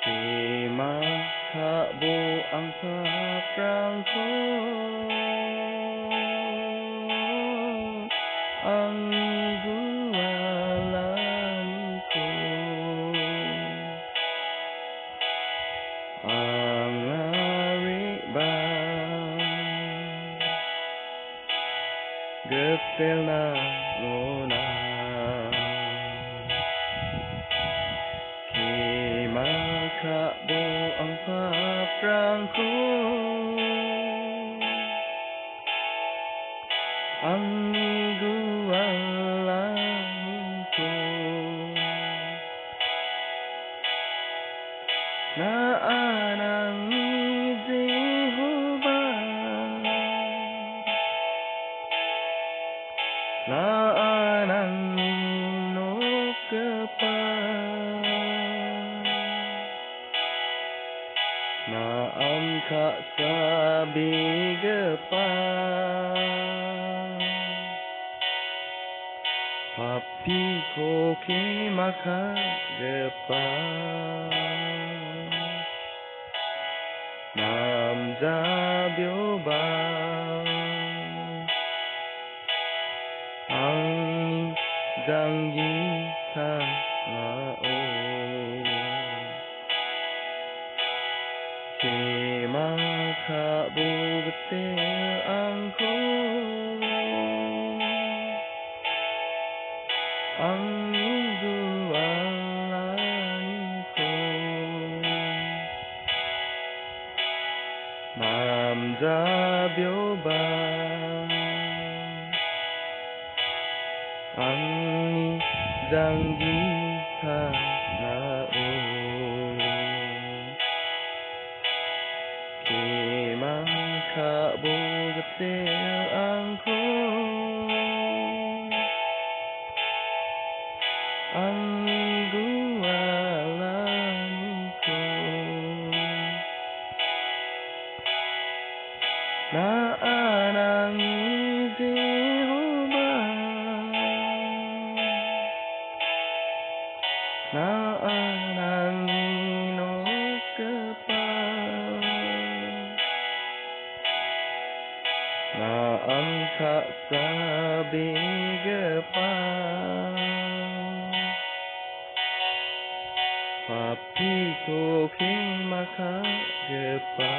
maka buang sakrangko angni gualanko angari bang getel nangona maka buang sakrangko angni gualanko na anangi Jehovah na anangi Nokgipa angkaksabigepa pattianiko maka gepa NAMJABEOBA angni maka bugetel angko angni gualanko NAMJABEOBA angni maka bugetel angko angni gualanko na anangi Jehovah na anangi Nokgipa na angkaksabigepa pattianiko maka gepa